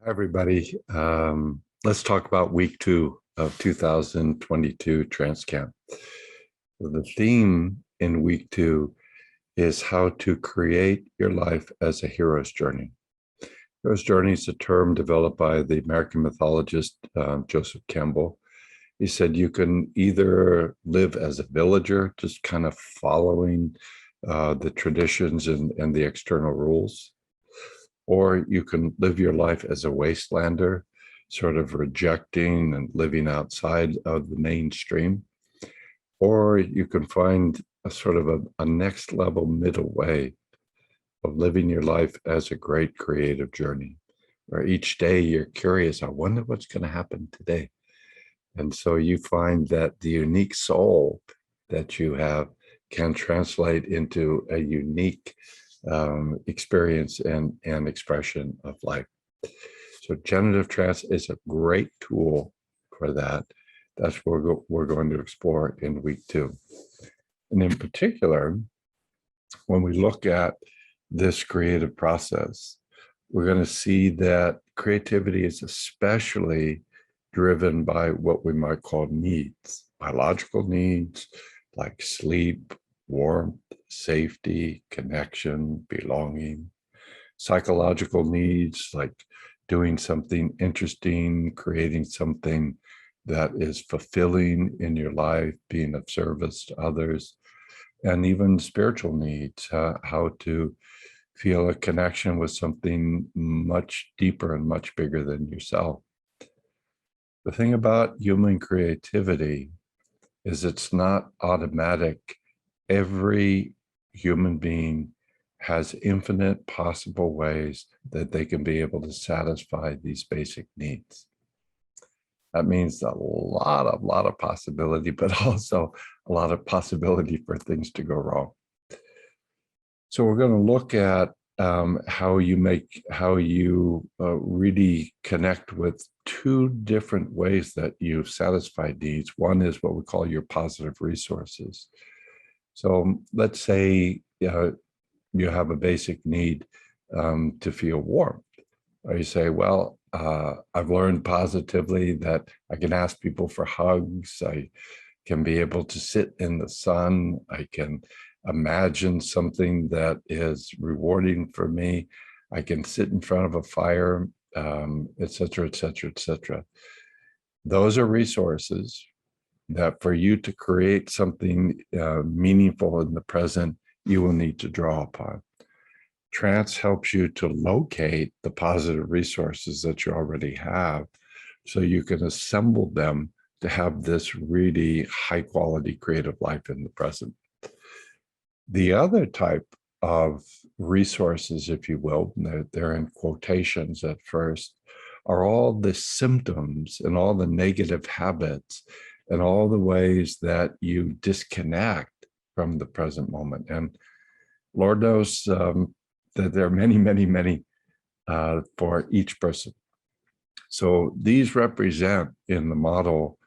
Hi, everybody. Let's talk about week 2 of 2022 Trance Camp. The theme in week 2 is how to create your life as a hero's journey. Hero's journey is a term developed by the American mythologist Joseph Campbell. He said you can either live as a villager, just kind of following the traditions and the external rules, or you can live your life as a wastelander, sort of rejecting and living outside of the mainstream, or you can find a sort of a next level middle way of living your life as a great creative journey, where each day you're curious, I wonder what's going to happen today. And so you find that the unique soul that you have can translate into a unique experience and expression of life. So generative trance is a great tool for that. That's what we're going to explore in week 2. And in particular, when we look at this creative process, we're going to see that creativity is especially driven by what we might call needs, biological needs like sleep, warmth, safety, connection, belonging, psychological needs like doing something interesting, creating something that is fulfilling in your life, being of service to others, and even spiritual needs, how to feel a connection with something much deeper and much bigger than yourself. The thing about human creativity is it's not automatic. Every human being has infinite possible ways that they can be able to satisfy these basic needs. That means a lot of possibility, but also a lot of possibility for things to go wrong. So we're going to look at how you really connect with two different ways that you've satisfied needs. One is what we call your positive resources. So let's say you have a basic need to feel warm. Or you say, well, I've learned positively that I can ask people for hugs. I can be able to sit in the sun. I can imagine something that is rewarding for me. I can sit in front of a fire, et cetera, et cetera, et cetera. Those are resources that for you to create something meaningful in the present, you will need to draw upon. Trance helps you to locate the positive resources that you already have so you can assemble them to have this really high quality creative life in the present. The other type of resources, if you will, they're in quotations at first, are all the symptoms and all the negative habits and all the ways that you disconnect from the present moment. And Lord knows that there are many for each person. So these represent in the model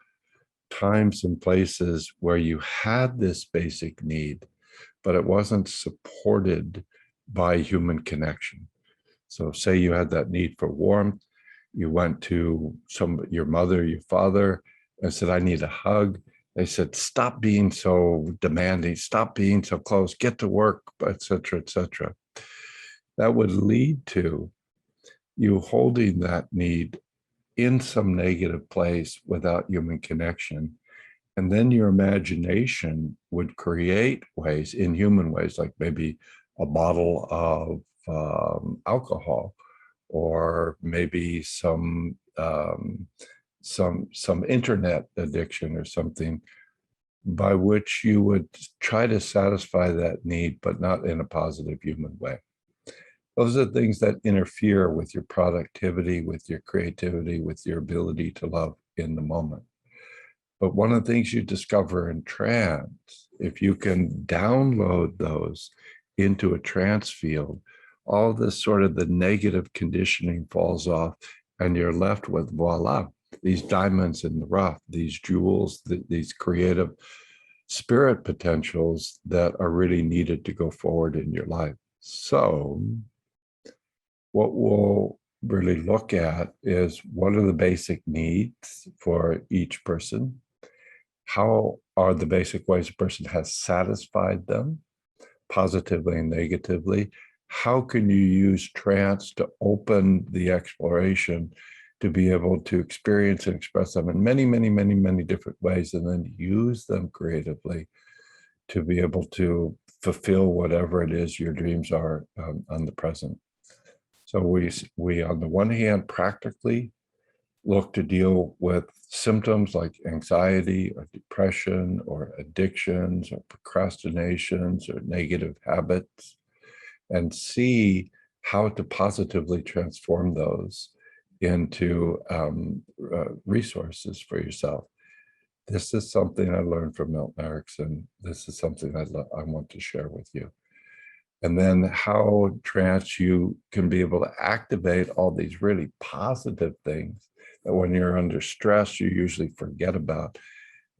times and places where you had this basic need, but it wasn't supported by human connection. So say you had that need for warmth, you went to your mother, your father, and said, I need a hug. They said, stop being so demanding, stop being so close, get to work, et cetera, et cetera. That would lead to you holding that need in some negative place without human connection. And then your imagination would create ways, in human ways, like maybe a bottle of alcohol, or maybe some internet addiction or something, by which you would try to satisfy that need, but not in a positive human way. Those are things that interfere with your productivity, with your creativity, with your ability to love in the moment. But one of the things you discover in trance, if you can download those into a trance field, all this sort of the negative conditioning falls off, and you're left with, voila, these diamonds in the rough, these jewels, these creative spirit potentials that are really needed to go forward in your life. So what we'll really look at is what are the basic needs for each person? How are the basic ways a person has satisfied them, positively and negatively? How can you use trance to open the exploration to be able to experience and express them in many, many, many, many different ways, and then use them creatively to be able to fulfill whatever it is your dreams are on the present. So we on the one hand practically look to deal with symptoms like anxiety or depression or addictions or procrastinations or negative habits, and see how to positively transform those into resources for yourself. This is something I learned from Milton Erickson. This is something I want to share with you. And then how trance you can be able to activate all these really positive things that when you're under stress, you usually forget about,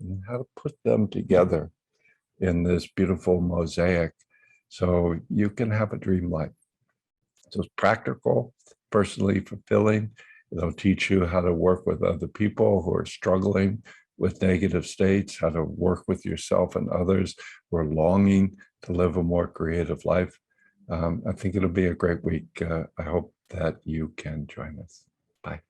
and how to put them together in this beautiful mosaic so you can have a dream life. So it's practical, personally fulfilling. It'll teach you how to work with other people who are struggling with negative states, how to work with yourself and others who are longing to live a more creative life. I think it'll be a great week. I hope that you can join us. Bye.